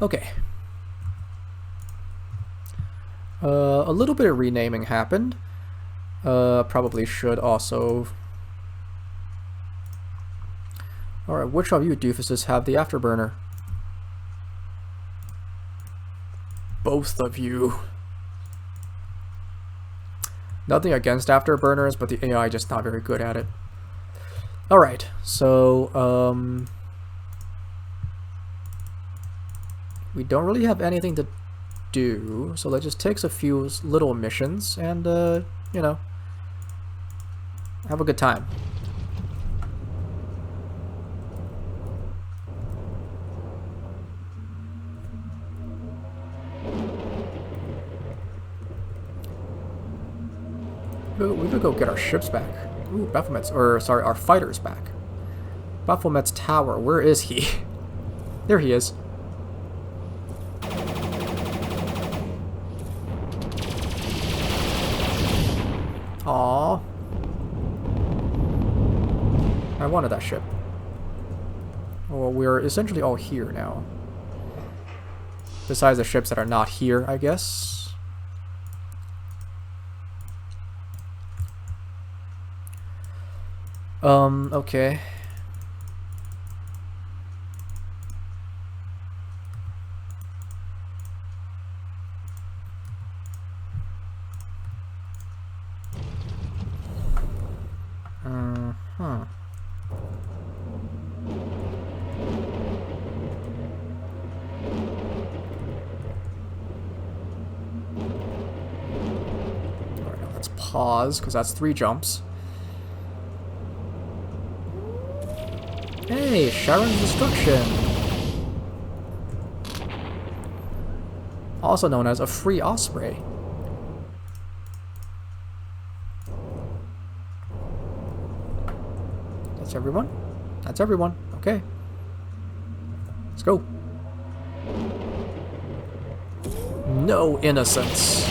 Okay. A little bit of renaming happened. Probably should also... Alright, which of you doofuses have the afterburner? Both of you. Nothing against afterburners, but the AI just not very good at it. Alright, so, we don't really have anything to do, so that just takes a few little missions and, you know, have a good time. We could go get our ships back. Ooh, Baphomet's, or sorry, our fighters back. Baphomet's tower, where is he? There he is. Aww. I wanted that ship. Well, we're essentially all here now. Besides the ships that are not here, I guess. Okay. Alright, now let's pause, because that's 3 jumps. Hey, Sharon's Destruction! Also known as a free osprey. That's everyone? That's everyone. Okay. Let's go. No innocence.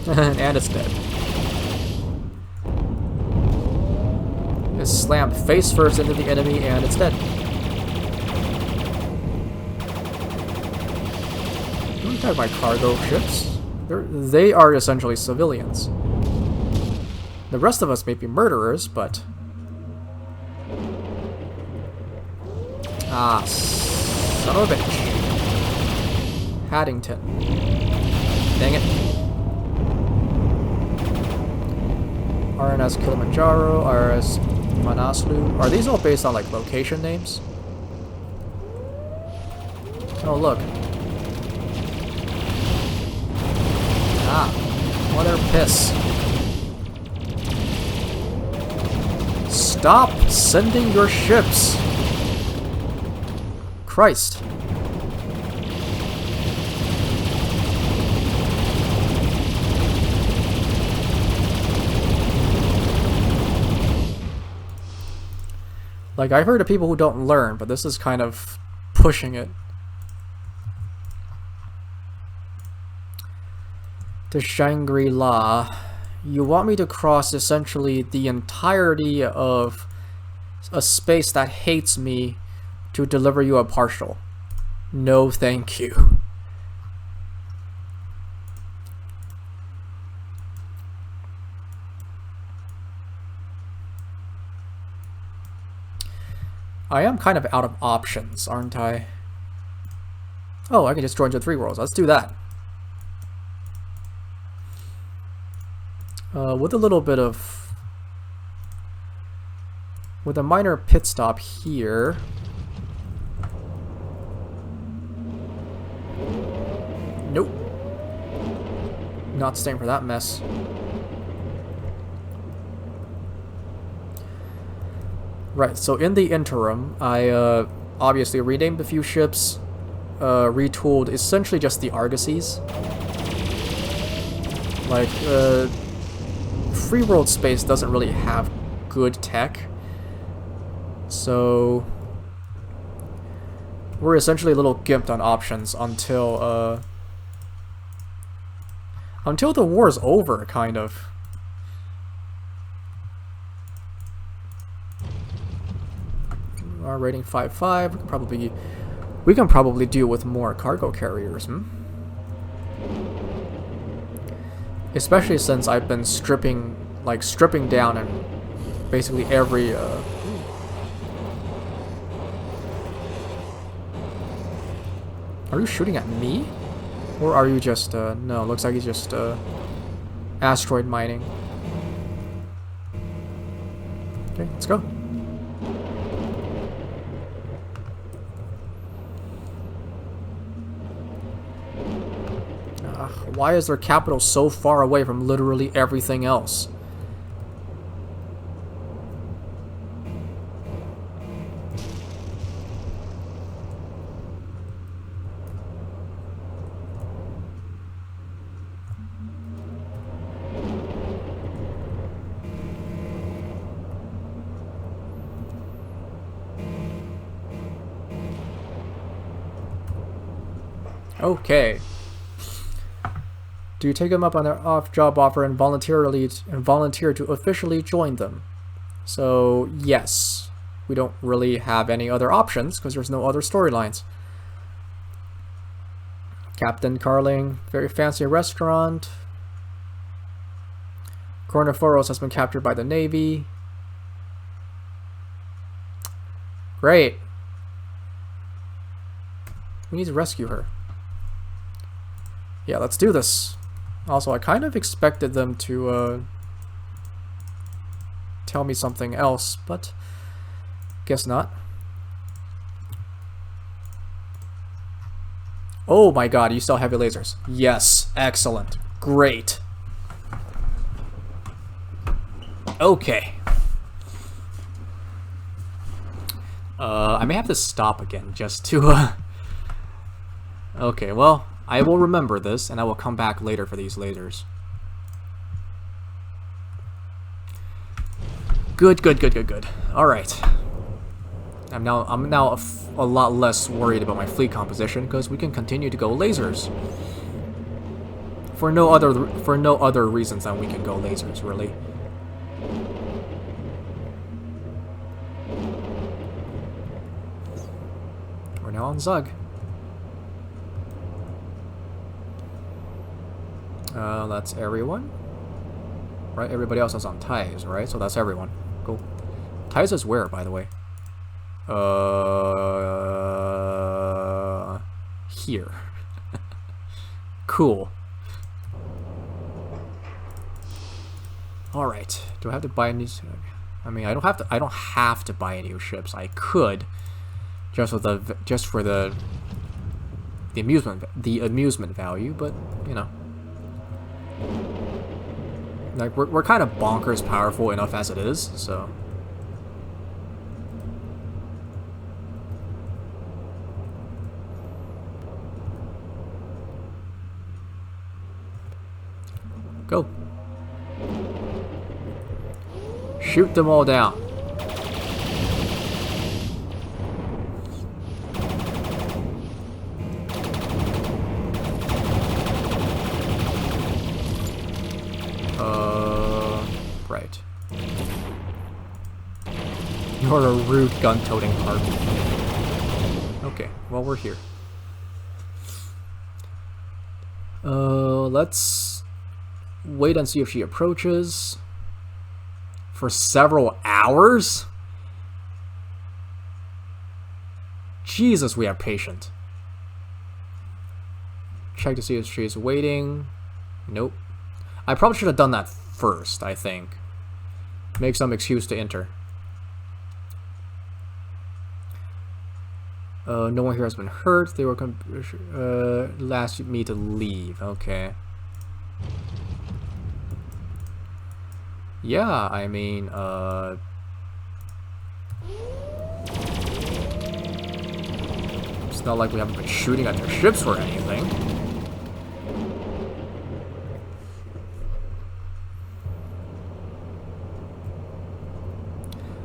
And it's dead. It's slammed face first into the enemy and it's dead. Let me talk my cargo ships. They are essentially civilians. The rest of us may be murderers, but... Ah, son of a bitch. Haddington. Dang it. RNS Kilimanjaro, RS Manaslu. Are these all based on like location names? Oh look. Ah, mother piss. Stop sending your ships. Christ. Like, I've heard of people who don't learn, but this is kind of pushing it. To Shangri-La. You want me to cross essentially the entirety of a space that hates me to deliver you a partial. No thank you. I am kind of out of options, aren't I? Oh, I can just join to 3 worlds. Let's do that. With a little bit of... With a minor pit stop here. Nope. Not staying for that mess. Right, so in the interim, I obviously renamed a few ships, retooled essentially just the Argosies. Like, free world space doesn't really have good tech, so we're essentially a little gimped on options until the war's over, kind of. Our rating 5.5. We could probably We can probably deal with more cargo carriers, Especially since I've been stripping down and basically every, Are you shooting at me? Or are you just, no, looks like he's just, asteroid mining. Okay, let's go. Why is their capital so far away from literally everything else? Okay. Do you take them up on their off-job offer and volunteer to officially join them? So, yes. We don't really have any other options because there's no other storylines. Captain Carling, very fancy restaurant. Corniforos has been captured by the Navy. Great. We need to rescue her. Yeah, let's do this. Also, I kind of expected them to tell me something else, but guess not. Oh my god, you still have heavy lasers. Yes, excellent. Great. Okay. I may have to stop again just to Okay, well, I will remember this, and I will come back later for these lasers. Good. Alright. I'm now a lot less worried about my fleet composition, because we can continue to go lasers. For no other reasons than we can go lasers, really. We're now on Zug. That's everyone. Right? Everybody else is on ties, right? So that's everyone. Cool. Ties is where, by the way? Here. Cool. Alright. Do I have to buy any... I mean, I don't have to buy any ships. I could. Just for the amusement value, but, you know. Like, we're kind of bonkers powerful enough as it is, so... Go. Shoot them all down. Right. You're a rude gun-toting part. Okay, well, we're here. Let's wait and see if she approaches. For several hours? Jesus, we have patience. Check to see if she's waiting. Nope. I probably should have done that first, I think. Make some excuse to enter. No one here has been hurt. They were last me to leave. Okay. Yeah, I mean, it's not like we haven't been shooting at their ships or anything.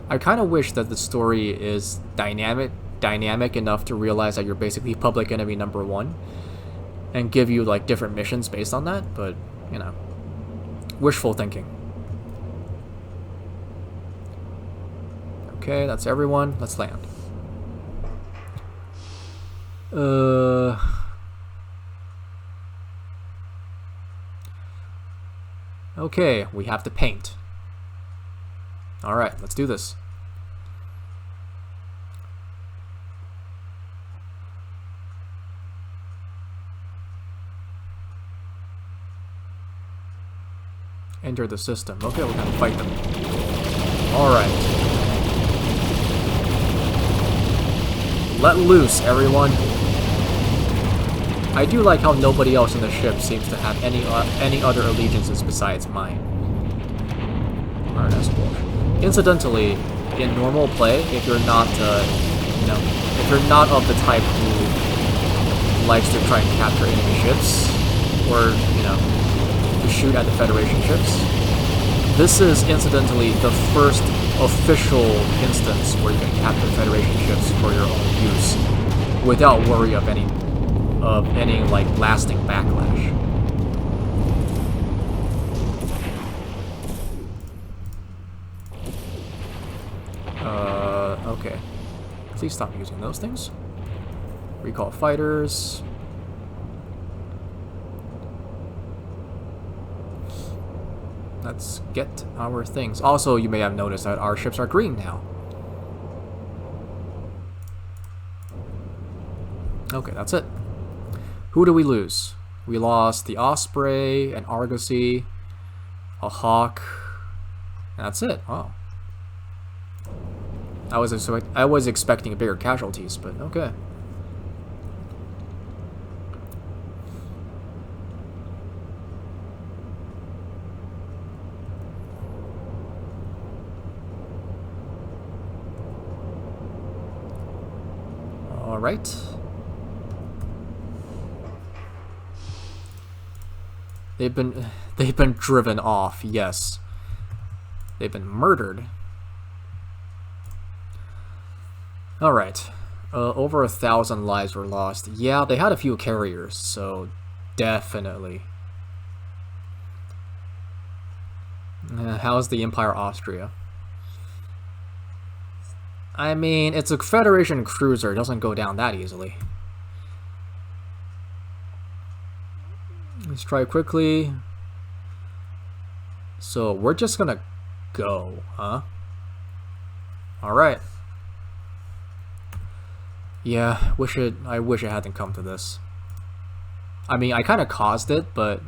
I kind of wish that the story is dynamic enough to realize that you're basically public enemy number one and give you like different missions based on that, but you know, wishful thinking. Okay, that's everyone. Let's land. Okay, we have to paint. Alright, let's do this. Enter the system. Okay, we're gonna fight them. Alright. Let loose, everyone. I do like how nobody else in the ship seems to have any other allegiances besides mine. Alright, that's cool. Incidentally, in normal play, if you're not, if you're not of the type who likes to try and capture enemy ships, or, to shoot at the Federation ships, this is incidentally the first official instance where you can capture Federation ships for your own use without worry of any like lasting backlash. Okay. Please stop using those things. Recall fighters. Let's get our things. Also, you may have noticed that our ships are green now. Okay, that's it. Who do we lose? We lost the Osprey, an Argosy, a Hawk, and that's it. Wow. I was expecting bigger casualties, but okay. All right. They've been driven off. Yes. They've been murdered. All right. Over 1,000 lives were lost. Yeah, they had a few carriers, so definitely. How's the Empire Austria? I mean, it's a Federation cruiser. It doesn't go down that easily. Let's try quickly. So we're just gonna go, huh? Alright. Yeah, I wish it hadn't come to this. I mean, I kind of caused it, but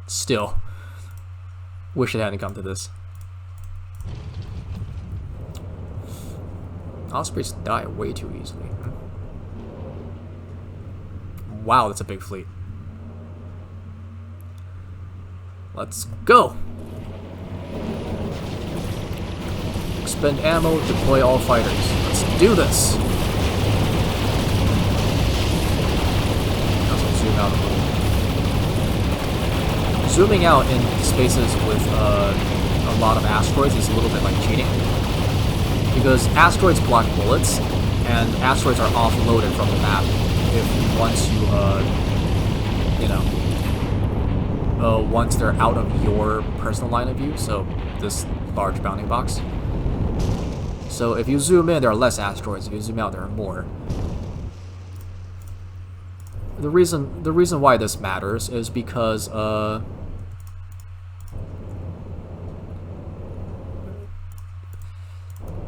still. Wish it hadn't come to this. Ospreys die way too easily. Wow, that's a big fleet. Let's go! Expend ammo, deploy all fighters. Let's do this! Also zoom out a little. Zooming out in spaces with a lot of asteroids is a little bit like cheating. Because asteroids block bullets, and asteroids are offloaded from the map once they're out of your personal line of view, so this large bounding box. So if you zoom in, there are less asteroids. If you zoom out, there are more. The reason why this matters is because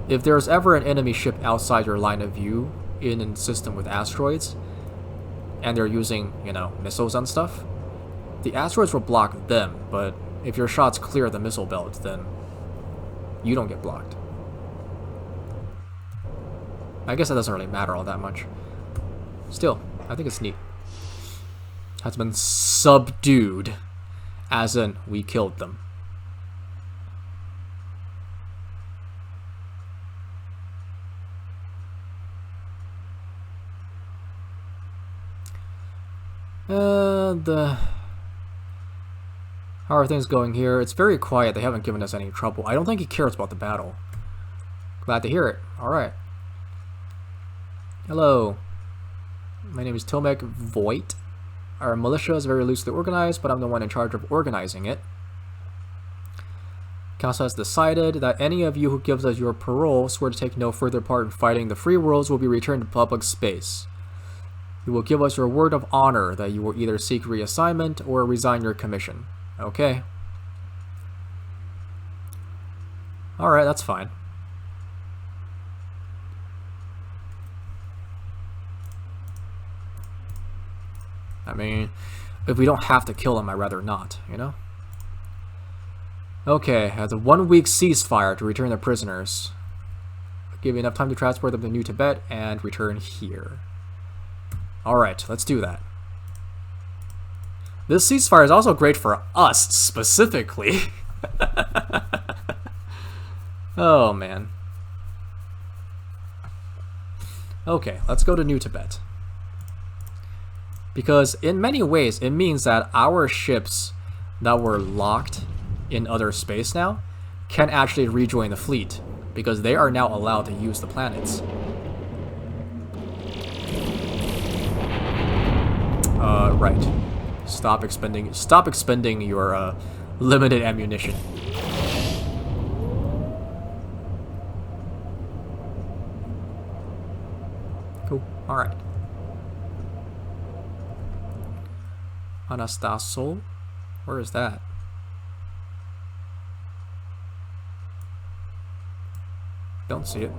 if there's ever an enemy ship outside your line of view in a system with asteroids, and they're using, missiles and stuff, the asteroids will block them, but if your shots clear the missile belt, then you don't get blocked. I guess that doesn't really matter all that much. Still, I think it's neat. Has been subdued, as in, we killed them. How are things going here? It's very quiet. They haven't given us any trouble. I don't think he cares about the battle. Glad to hear it. Alright. Hello. My name is Tomek Voigt. Our militia is very loosely organized, but I'm the one in charge of organizing it. Council has decided that any of you who gives us your parole swear to take no further part in fighting the free worlds will be returned to public space. You will give us your word of honor that you will either seek reassignment or resign your commission. Okay. Alright, that's fine. I mean, if we don't have to kill them, I'd rather not, you know? Okay, has a 1-week ceasefire to return the prisoners. Give you enough time to transport them to New Tibet and return here. Alright, let's do that. This ceasefire is also great for us, specifically. Oh, man. Okay, let's go to New Tibet. Because in many ways, it means that our ships that were locked in other space now can actually rejoin the fleet, because they are now allowed to use the planets. Right. Stop expending your limited ammunition. Cool. Alright. Anastasol? Where is that? Don't see it.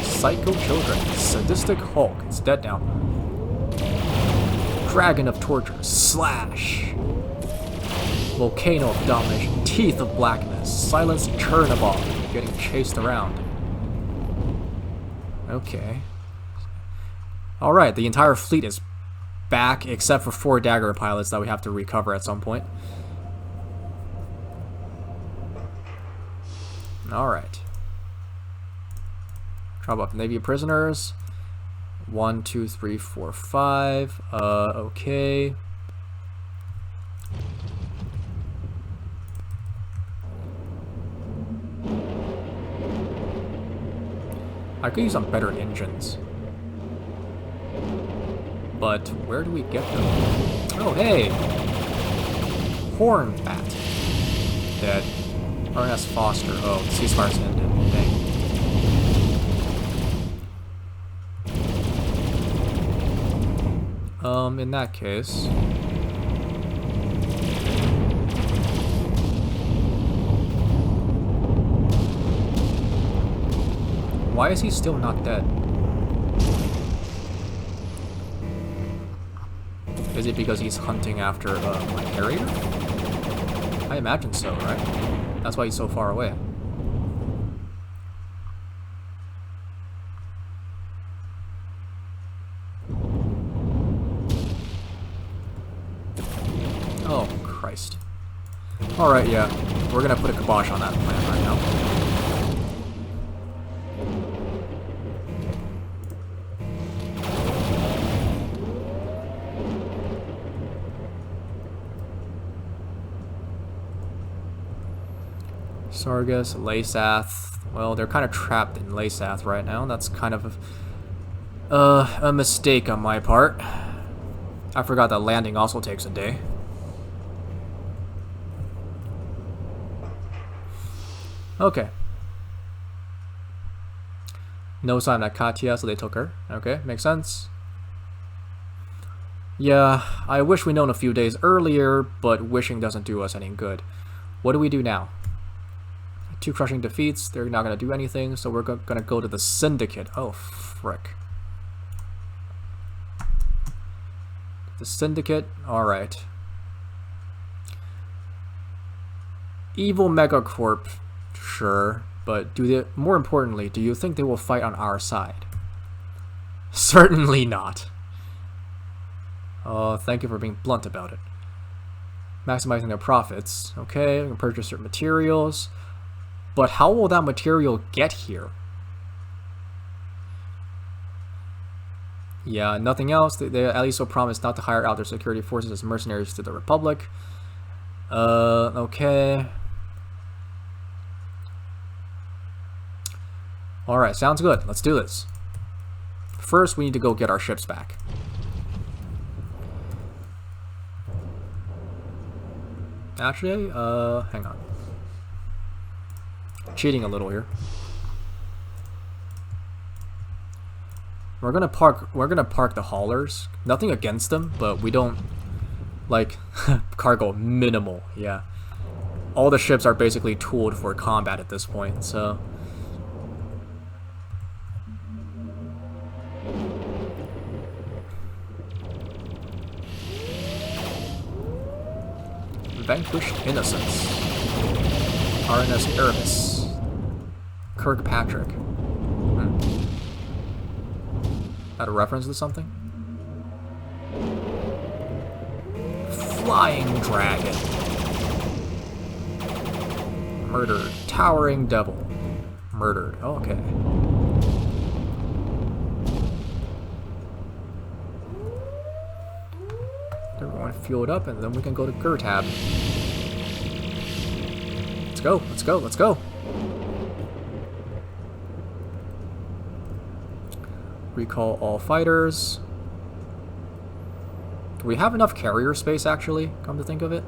Psycho Children. Sadistic Hulk. It's dead now. Dragon of Torture. Slash. Volcano of Domination. Teeth of Blackness. Silence Chernobog. Getting chased around. Okay. Alright, the entire fleet is back except for 4 dagger pilots that we have to recover at some point. Alright. Drop off Navy prisoners. 1, 2, 3, 4, 5. Okay. I could use some better engines. But where do we get them? Oh, hey! Horn Bat. Dead. R.S. Foster. Oh, ceasefire's ended. Dang. In that case... Why is he still not dead? Is it because he's hunting after my carrier? I imagine so, right? That's why he's so far away. Oh, Christ. Alright, yeah. We're gonna put a kibosh on that plan right now. Sargas, Laysath. Well, they're kind of trapped in Laysath right now. That's kind of a mistake on my part. I forgot that landing also takes a day. Okay. No sign of Katya, so they took her. Okay, makes sense. Yeah, I wish we'd known a few days earlier, but wishing doesn't do us any good. What do we do now? 2 crushing defeats, they're not going to do anything, so we're going to go to the Syndicate. Oh, frick. The Syndicate, alright. Evil Megacorp, sure, but more importantly, do you think they will fight on our side? Certainly not. Oh, thank you for being blunt about it. Maximizing their profits. Okay, we can purchase certain materials. But how will that material get here? Yeah, nothing else. They at least will promise not to hire out their security forces as mercenaries to the Republic. Okay. Alright, sounds good. Let's do this. First, we need to go get our ships back. Actually, hang on. Cheating a little here. We're gonna park the haulers. Nothing against them, but we don't like cargo minimal. Yeah, all the ships are basically tooled for combat at this point. So vanquished innocence. RNS Erebus. Kirkpatrick. That a reference to something? Flying Dragon. Murdered. Towering Devil. Murdered. Oh, okay. Everyone fuel it up and then we can go to Gertab. Let's go, let's go, let's go! Recall all fighters. Do we have enough carrier space, actually, come to think of it?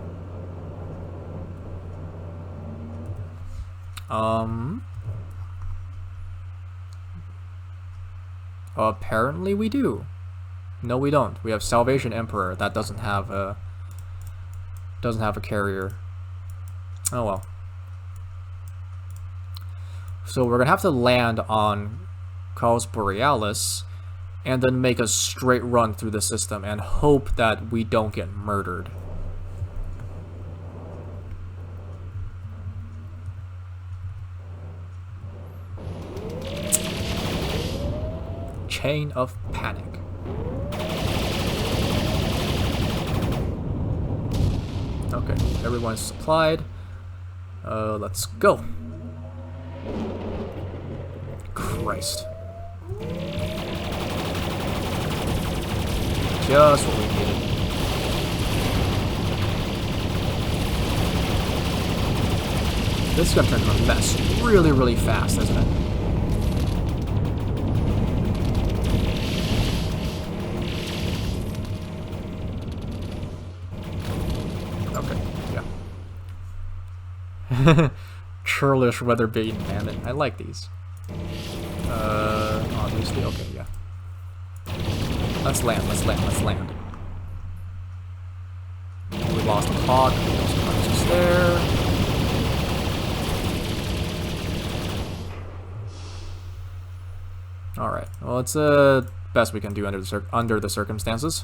Apparently we do. No, we don't. We have Salvation Emperor. That doesn't have a carrier. Oh well. So we're gonna have to land on Caus Borealis and then make a straight run through the system and hope that we don't get murdered. Chain of Panic. Okay, everyone's supplied. Let's go. Christ. Just what we needed. This is gonna turn into a mess really, really fast, isn't it? Okay, yeah. Churlish weather-beaten mammoth. I like these. Obviously, okay, yeah. Let's land, let's land, let's land. We lost the hawk, just there. Alright, well, it's the best we can do under the circumstances.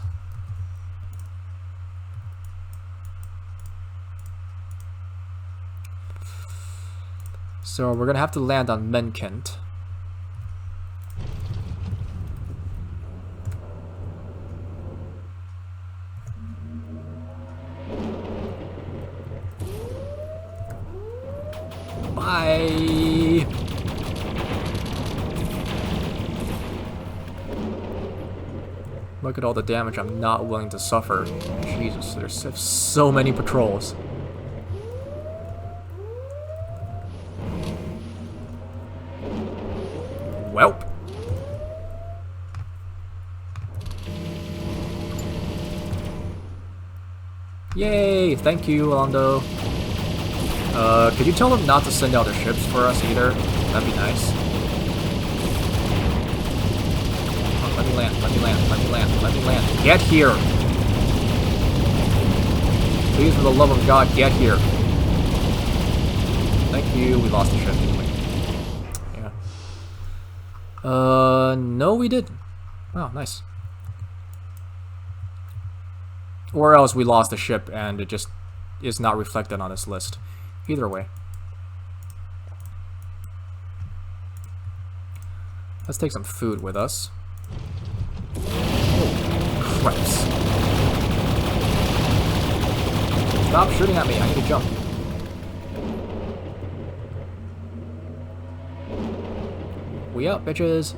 So we're gonna have to land on Menkent. Bye. Look at all the damage I'm not willing to suffer. Jesus, there's so many patrols. Welp. Yay! Thank you, Londo. Could you tell them not to send out their ships for us either? That'd be nice. Oh, let me land, let me land, let me land, let me land. Get here! Please, for the love of God, get here. Thank you. We lost the ship, didn't we? Yeah. No, we didn't. Oh, nice. Or else we lost the ship and it just is not reflected on this list. Either way. Let's take some food with us. Oh, Christ. Stop shooting at me, I need to jump. We up, bitches.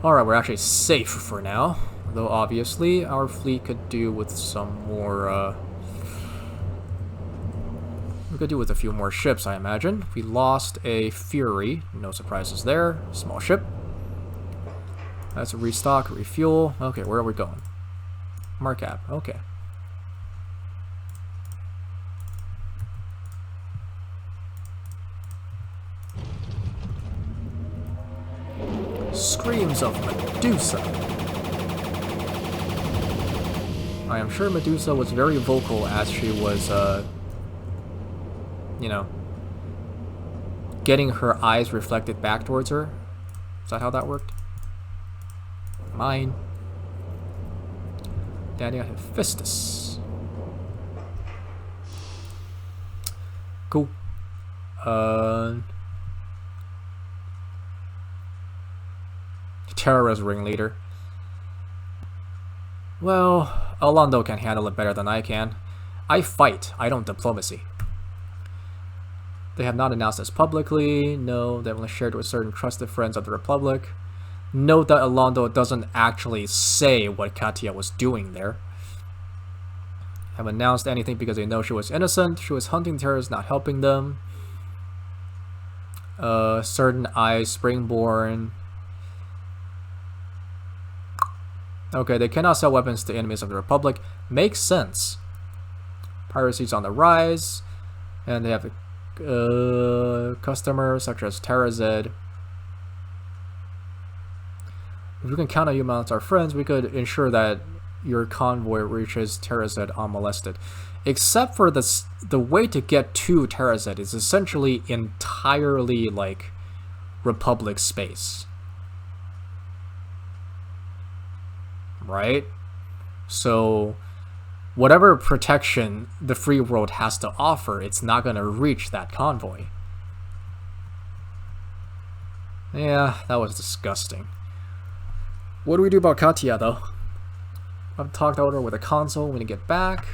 Alright, we're actually safe for now. Though obviously our fleet could do with some more, we could do with a few more ships, I imagine. We lost a Fury, no surprises there. Small ship. That's a restock, refuel. Okay, where are we going? Markup, okay. Screams of Medusa. I am sure Medusa was very vocal as she was, you know, getting her eyes reflected back towards her. Is that how that worked? Mine. Daddy got Hephaestus. Cool. Terrorist ringleader. Well, Orlando can handle it better than I can. I fight, I don't diplomacy. They have not announced this publicly. No, they only shared with certain trusted friends of the Republic. Note that Orlando doesn't actually say what Katia was doing there. Have announced anything because they know she was innocent. She was hunting terrorists, not helping them. Certain eyes, Springborn. Okay, they cannot sell weapons to enemies of the Republic. Makes sense. Piracy's on the rise. And they have customers such as Terrazed. If we can count on you amongst our friends, we could ensure that your convoy reaches Terrazed unmolested. Except for the way to get to Terrazed is essentially entirely like Republic space. Right? So whatever protection the free world has to offer, it's not going to reach that convoy. Yeah, that was disgusting. What do we do about Katia, though? I've talked about her with a console when we get back.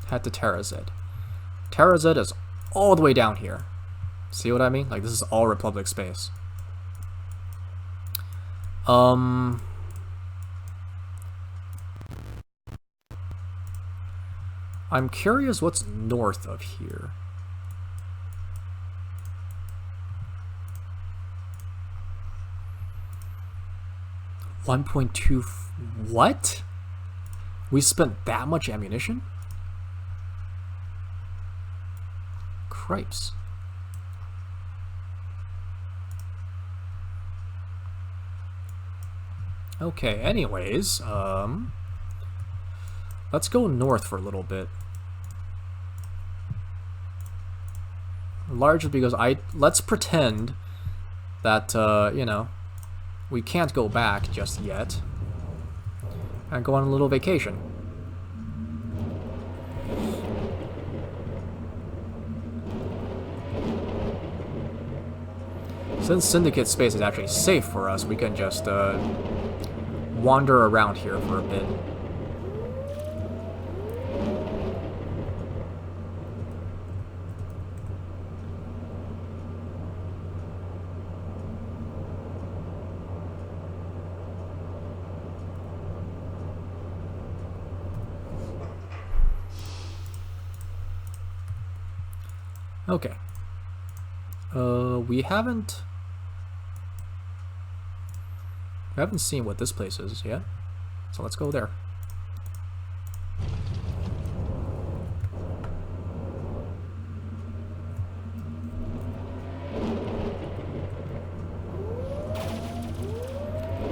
Head to Terrazed. Terrazed is all the way down here. See what I mean? Like, this is all Republic space. I'm curious what's north of here. $1.2. What? We spent that much ammunition? Cripes. Okay, anyways, let's go north for a little bit. Largely because let's pretend that, you know, we can't go back just yet. And go on a little vacation. Since Syndicate space is actually safe for us, we can just, wander around here for a bit. Okay. We haven't seen what this place is yet, so let's go there.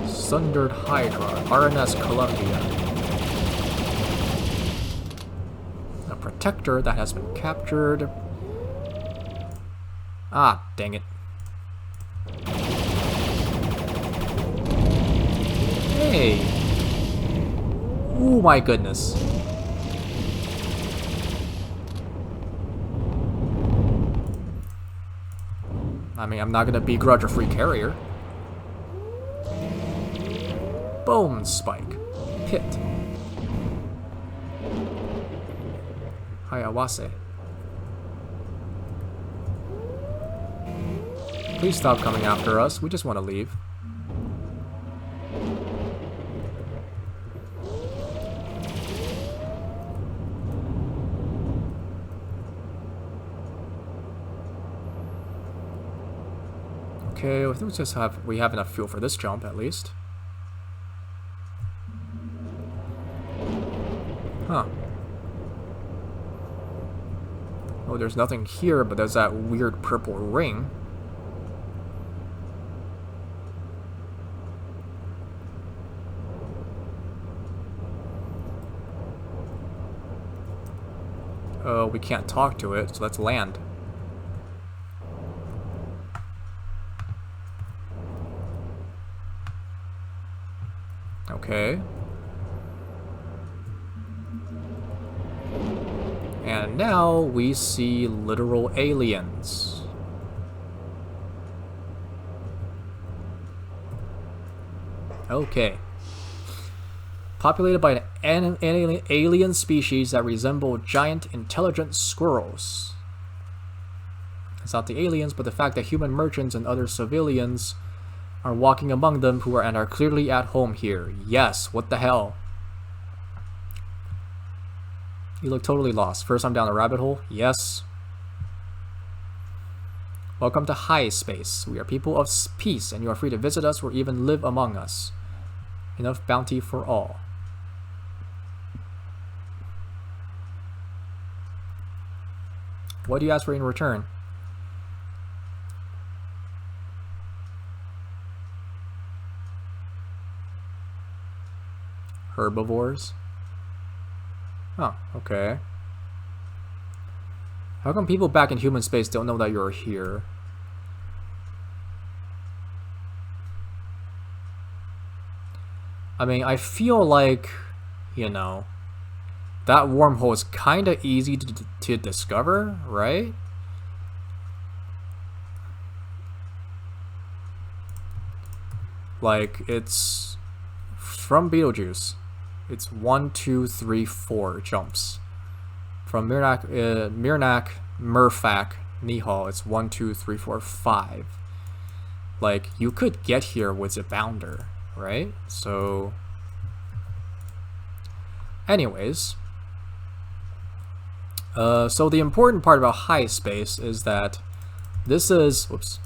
Sundered Hydra, RNS Columbia. A protector that has been captured. Ah, dang it. Hey! Oh my goodness. I mean, I'm not gonna begrudge a free carrier. Bone Spike. Pit. Hayawase. Please stop coming after us. We just want to leave. Okay, I think we have enough fuel for this jump at least. Huh. Oh, there's nothing here, but there's that weird purple ring. We can't talk to it, so let's land. Okay. And now we see literal aliens. Okay. Populated by an alien species that resemble giant intelligent squirrels. It's not the aliens, but the fact that human merchants and other civilians are walking among them who are clearly at home here. Yes, what the hell? You look totally lost. First I'm down the rabbit hole. Yes. Welcome to High Space. We are people of peace, and you are free to visit us or even live among us. Enough bounty for all. What do you ask for in return? Herbivores? Oh, okay. How come people back in human space don't know that you're here? I mean, I feel like, you know, that wormhole is kind of easy to discover, right? Like, it's from Beetlejuice. It's 1, 2, 3, 4 jumps. From Mirnak, Murfak, Nihal, it's 1, 2, 3, 4, 5. Like, you could get here with a bounder, right? So, anyways, so the important part about High Space is that this is, whoops,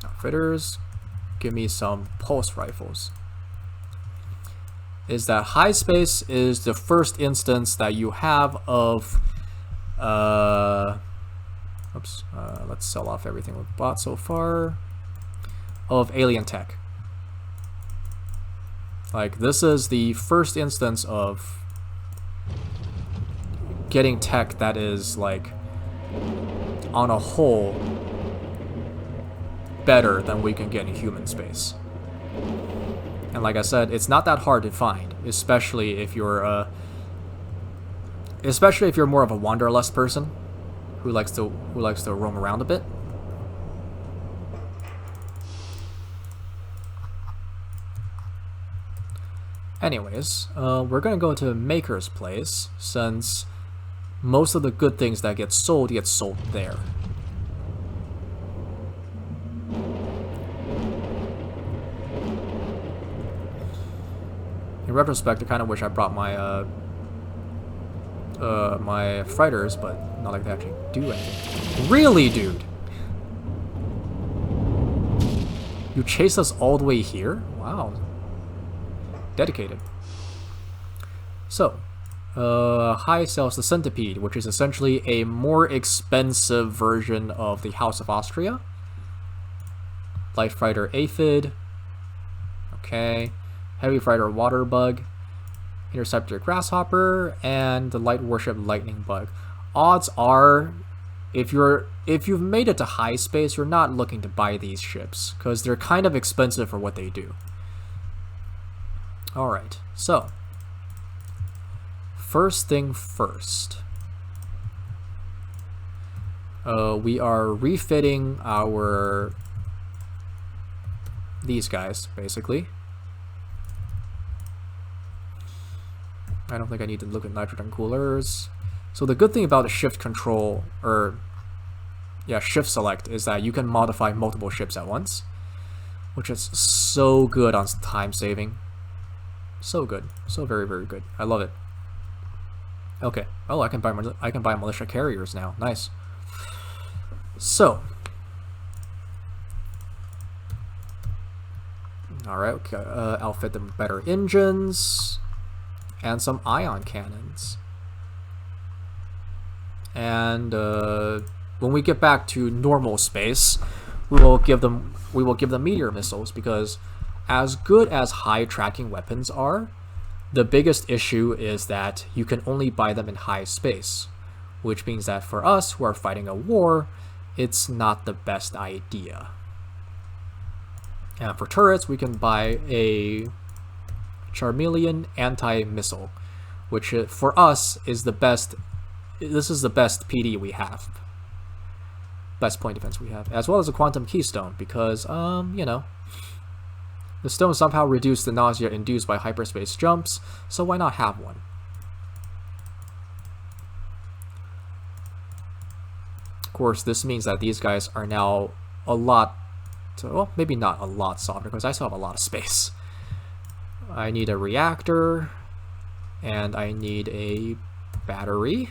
outfitters, give me some pulse rifles. Is that High Space is the first instance that you have of, let's sell off everything we've bought so far, of alien tech. Like, this is the first instance of getting tech that is, like, on a whole, better than we can get in human space. And like I said, it's not that hard to find, especially if you're more of a wanderlust person who likes to roam around a bit. Anyways, we're gonna go to Maker's Place, since most of the good things that get sold there. In retrospect, I kind of wish I brought my my fighters, but not like they actually do anything. Really, dude? You chased us all the way here? Wow. Dedicated. So, High sells the Centipede, which is essentially a more expensive version of the House of Austria. Light Fighter Aphid. Okay. Heavy Fighter Water Bug. Interceptor Grasshopper, and the Light Warship Lightning Bug. Odds are, if you've made it to High Space, you're not looking to buy these ships, because they're kind of expensive for what they do. Alright, so first thing first. We are refitting these guys, basically. I don't think I need to look at nitrogen coolers. So the good thing about the shift control, shift select, is that you can modify multiple ships at once, which is so good on time saving. So good, so very, very good. I love it. Okay. Oh, I can buy militia carriers now. Nice. So, all right. Okay, outfit them better engines. And some ion cannons. And when we get back to normal space, we will give them meteor missiles, because as good as high tracking weapons are, the biggest issue is that you can only buy them in High Space. which means that for us who are fighting a war, it's not the best idea. And for turrets, we can buy a Charmeleon anti-missile, which for us is the best. This is the best PD we have, best point defense we have, as well as a Quantum Keystone, because you know, the stone somehow reduced the nausea induced by hyperspace jumps, so why not have one? Of course, this means that these guys are now a lot, well, maybe not a lot softer, because I still have a lot of space. I need a reactor, and I need a battery.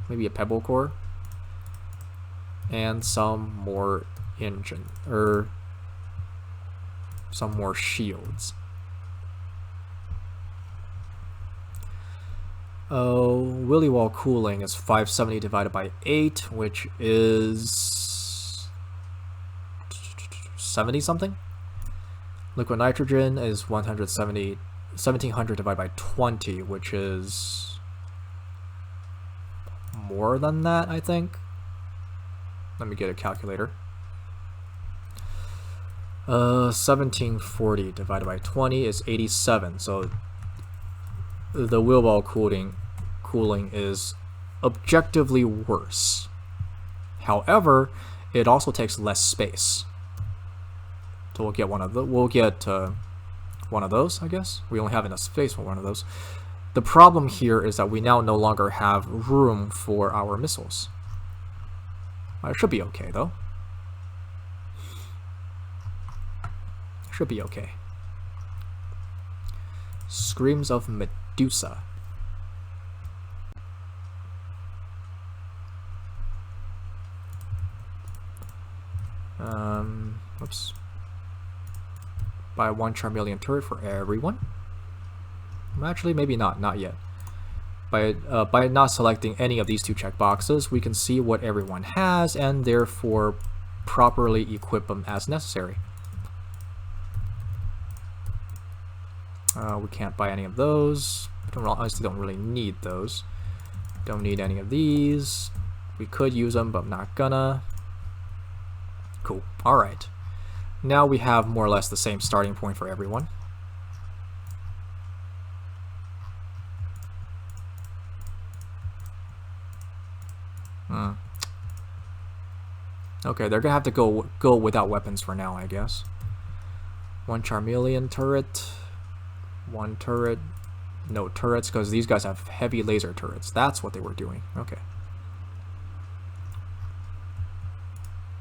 Maybe a pebble core. And some more engine, or some more shields. Willy Wall cooling is 570 divided by 8, which is 70 something. Liquid nitrogen is 1700 divided by 20, which is more than that, I think. Let me get a calculator. 1740 divided by 20 is 87. So the wheel wall cooling is objectively worse. However, it also takes less space. So we'll get one of those, I guess. We only have enough space for one of those. The problem here is that we now no longer have room for our missiles. It should be okay though. Should be okay. Screams of Medusa. Oops. Buy one Charmeleon turret for everyone. Actually, maybe not yet. By not selecting any of these two checkboxes, we can see what everyone has and therefore properly equip them as necessary. We can't buy any of those. Honestly, don't really need those. Don't need any of these. We could use them, but I'm not gonna. Cool. Alright. Now we have more or less the same starting point for everyone. Okay, they're gonna have to go without weapons for now, I guess. One Charmeleon turret. One turret. No turrets, because these guys have heavy laser turrets. That's what they were doing. Okay.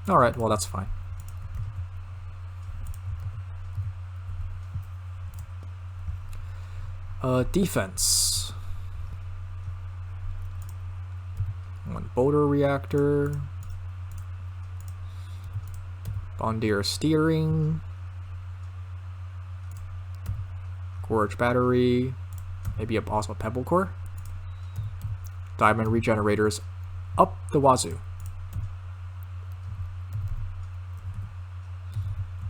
Alright, well that's fine. Defense. One boulder reactor. Bondier steering. Gorge battery. Maybe also a pebble core. Diamond regenerators up the wazoo.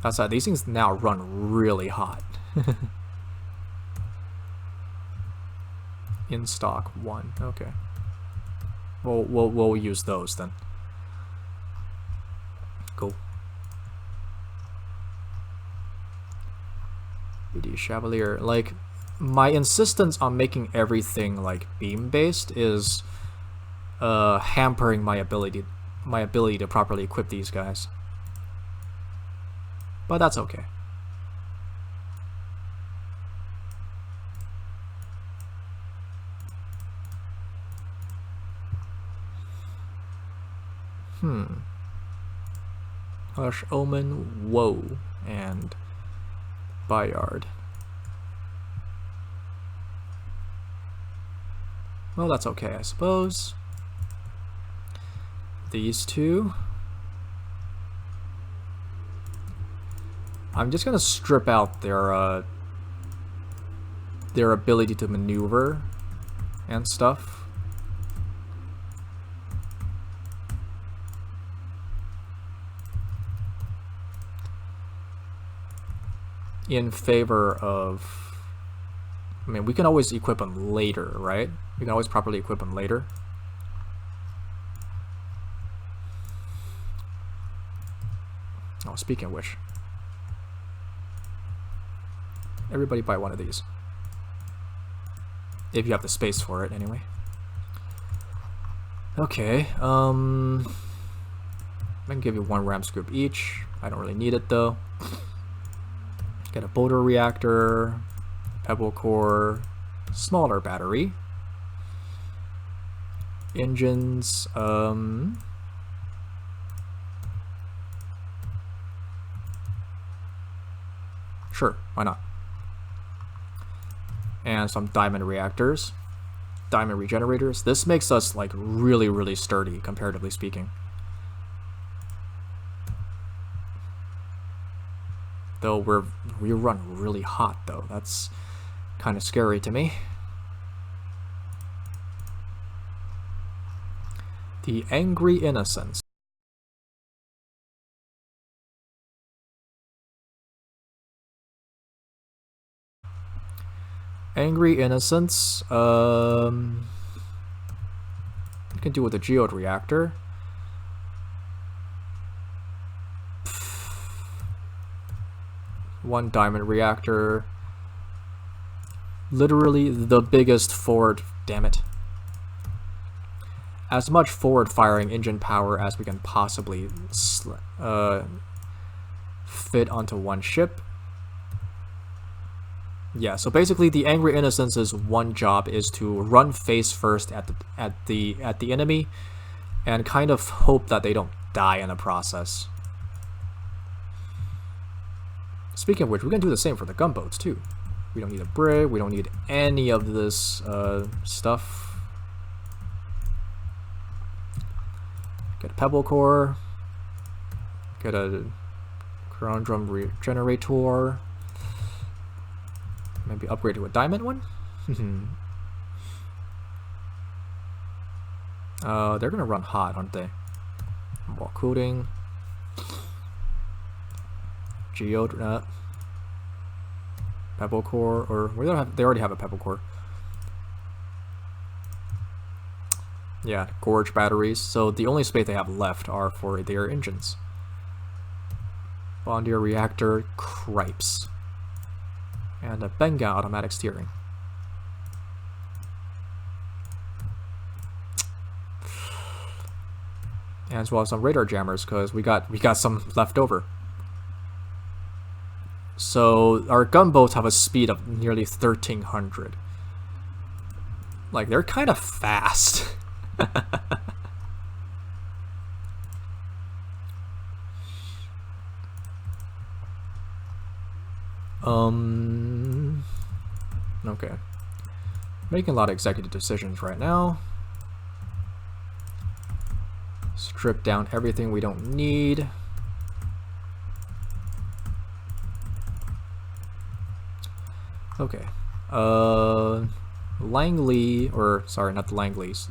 Outside, these things now run really hot. In stock 1. Okay. We'll use those then. Cool. BD Chevalier. Like, my insistence on making everything like beam based is hampering my ability to properly equip these guys. But that's okay. Hush Omen, Woe, and Bayard. Well, that's okay, I suppose. These two. I'm just gonna strip out their ability to maneuver and stuff. In favor of I mean, we can always equip them later, right? We can always properly equip them later. Oh, speaking of which, everybody buy one of these. If you have the space for it, anyway. Okay, I can give you one RAM scoop each. I don't really need it though. Get a boulder reactor, pebble core, smaller battery, engines, sure, why not? And some diamond reactors, diamond regenerators. This makes us like really, really sturdy, comparatively speaking. Though we run really hot though. That's kind of scary to me. The Angry Innocents. Angry Innocents, you can do with a geode reactor. One diamond reactor. Literally the biggest forward, damn it. As much forward firing engine power as we can possibly fit onto one ship. Yeah, so basically the Angry Innocents' one job is to run face first at the enemy and kind of hope that they don't die in the process. Speaking of which, we can do the same for the gunboats too. We don't need a brig, we don't need any of this stuff. Get a pebble core, get a corundum regenerator. Maybe upgrade to a diamond one? They're gonna run hot, aren't they? Wall cooling. Geode, pebble core, or they already have a pebble core. Yeah, gorge batteries. So the only space they have left are for their engines. Bondier reactor, cripes. And a Benga automatic steering. And as well as some radar jammers, because we got some left over. So our gunboats have a speed of nearly 1300. Like, they're kind of fast. Okay. Making a lot of executive decisions right now. Strip down everything we don't need. Okay. Langley, or sorry, not the Langleys.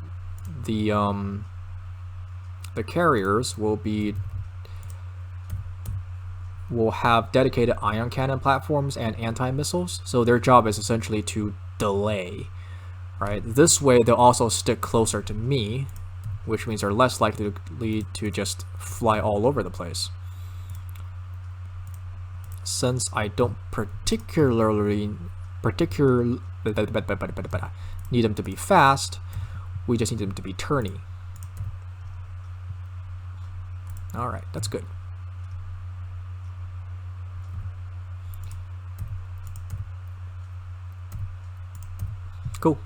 The carriers will have dedicated ion cannon platforms and anti-missiles, so their job is essentially to delay, right? This way they'll also stick closer to me, which means they're less likely to just fly all over the place. Since I don't particularly need them to be fast, we just need them to be turny. Alright, that's good. Cool.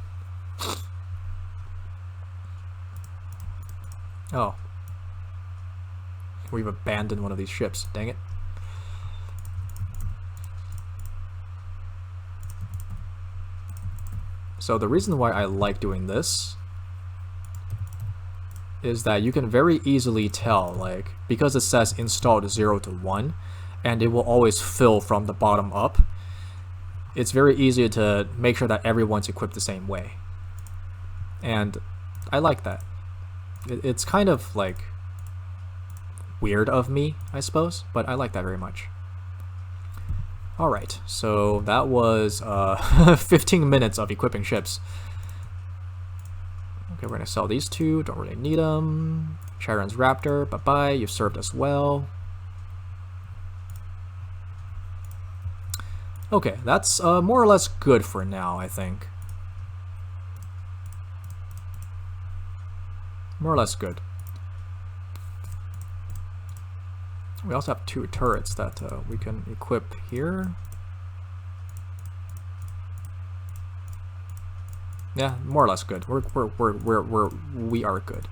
Oh. We've abandoned one of these ships. Dang it. So the reason why I like doing this is that you can very easily tell, like, because it says installed 0 to 1, and it will always fill from the bottom up, it's very easy to make sure that everyone's equipped the same way. And I like that. It's kind of, like, weird of me, I suppose, but I like that very much. Alright, so that was 15 minutes of equipping ships. Okay, we're gonna sell these two, don't really need them. Charon's Raptor, bye-bye, you've served us well. Okay, that's more or less good for now, I think. More or less good. We also have 2 turrets that we can equip here. Yeah, more or less good. We are good.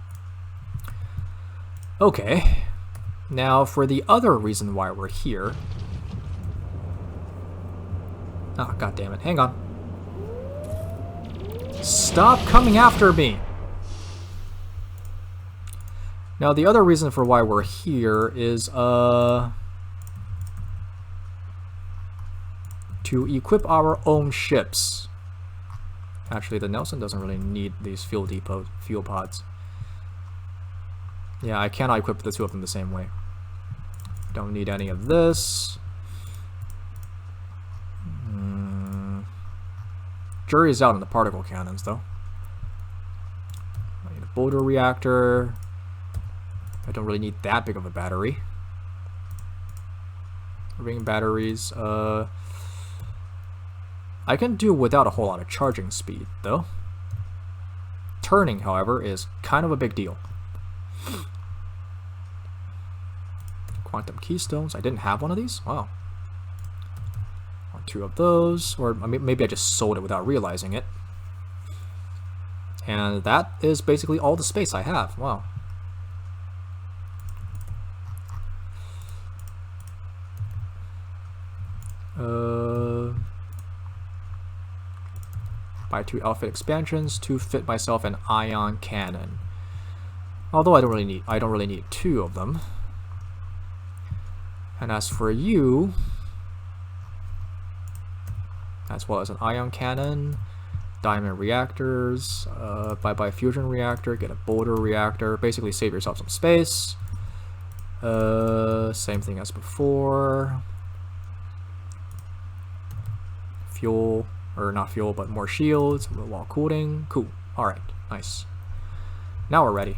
Okay. Now for the other reason why we're here. Oh, god damn it. Hang on. Stop coming after me! Now the other reason for why we're here is to equip our own ships. Actually, the Nelson doesn't really need these fuel pods. Yeah, I cannot equip the 2 of them the same way. Don't need any of this. Jury's out on the particle cannons, though. I need a boulder reactor. I don't really need that big of a battery. Ring batteries, I can do without a whole lot of charging speed, though. Turning, however, is kind of a big deal. Quantum keystones. I didn't have one of these? Wow. 2 of those, or maybe I just sold it without realizing it. And that is basically all the space I have. Wow. Buy 2 outfit expansions to fit myself an ion cannon. Although I don't really need 2 of them. And as for you, as well as an ion cannon, diamond reactors, buy fusion reactor, get a boulder reactor, basically save yourself some space. Same thing as before. Fuel, or not fuel, but more shields, while cooling. Cool. Alright, nice. Now we're ready.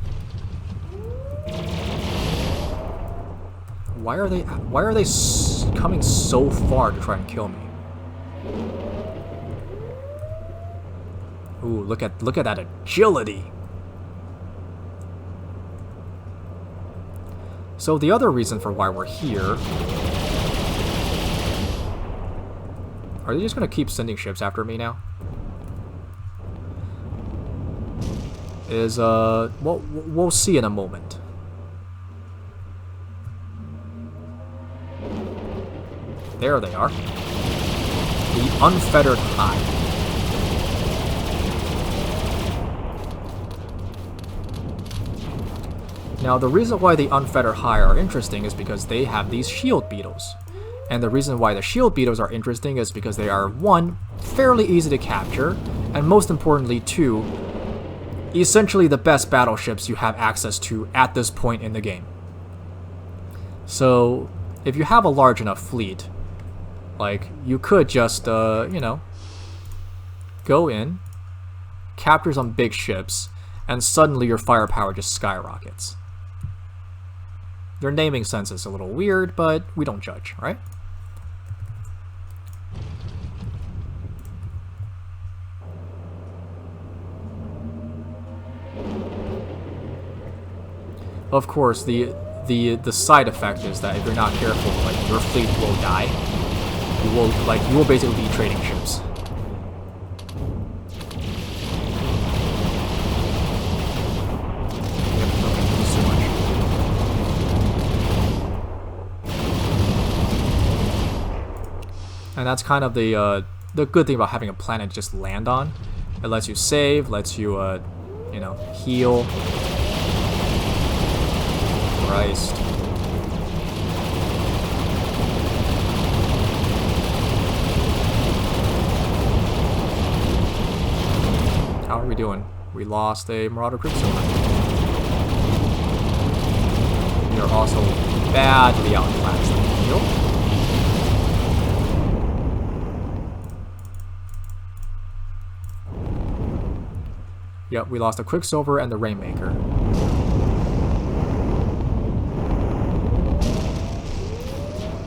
Why are they coming so far to try and kill me? Ooh, look at that agility. So the other reason for why we're here, are they just gonna keep sending ships after me now? Is we'll see in a moment. There they are. The Unfettered Hive. Now, the reason why the Unfettered Hive are interesting is because they have these shield beetles. And the reason why the shield beetles are interesting is because they are, 1, fairly easy to capture, and most importantly, 2, essentially the best battleships you have access to at this point in the game. So, if you have a large enough fleet, like, you could just, you know, go in, capture some big ships, and suddenly your firepower just skyrockets. Their naming sense is a little weird, but we don't judge, right? Of course, the side effect is that if you're not careful, like, your fleet will die. You will basically be trading ships. And that's kind of the good thing about having a planet to just land on. It lets you save, lets you, you know, heal. Christ. How are we doing? We lost a Marauder Quicksilver. We are also badly outclassed in the field. Yep, we lost the Quicksilver and the Rainmaker.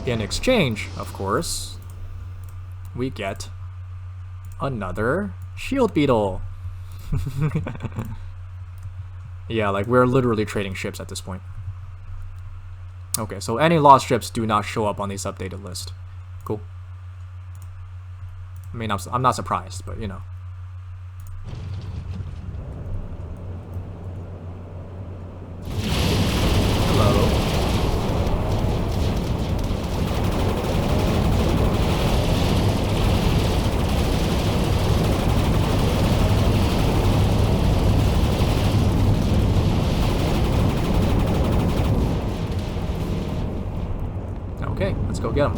In exchange, of course, we get another Shield Beetle. Yeah, like we're literally trading ships at this point. Okay, so any lost ships do not show up on this updated list. Cool. I mean, I'm not surprised, but you know. Hello. Okay, let's go get him.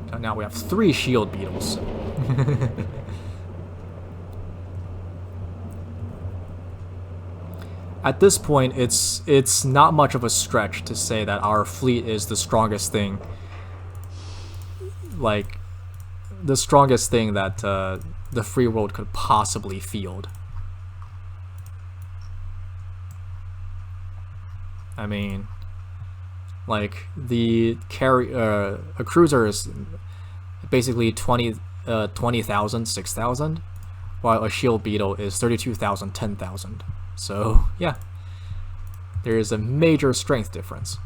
So now we have 3 Shield Beetles. At this point, it's not much of a stretch to say that our fleet is the strongest thing. Like, the strongest thing that the free world could possibly field. I mean, like a cruiser is basically 20,000, 6,000, while a Shield Beetle is 32,000, 10,000. So yeah, there is a major strength difference.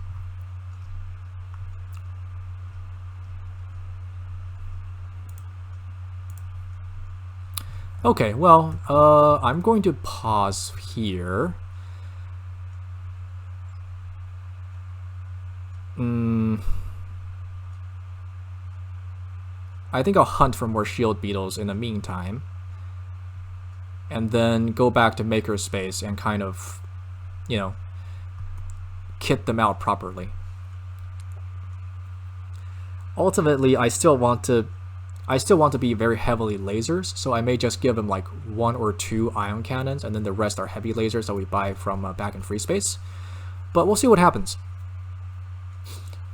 Okay, well, I'm going to pause here. I think I'll hunt for more Shield Beetles in the meantime. And then go back to Makerspace and kind of, you know, kit them out properly. Ultimately, I still want to be very heavily lasers, so I may just give them like 1 or 2 ion cannons, and then the rest are heavy lasers that we buy from back in free space. But we'll see what happens.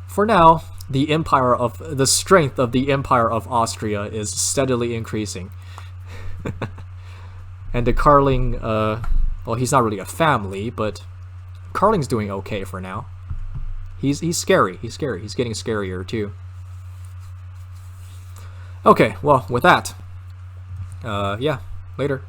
For now, the strength of the Empire of Austria is steadily increasing. And the Carling, well, he's not really a family, but Carling's doing okay for now. He's scary. He's scary. He's getting scarier too. Okay, well, with that, yeah, later.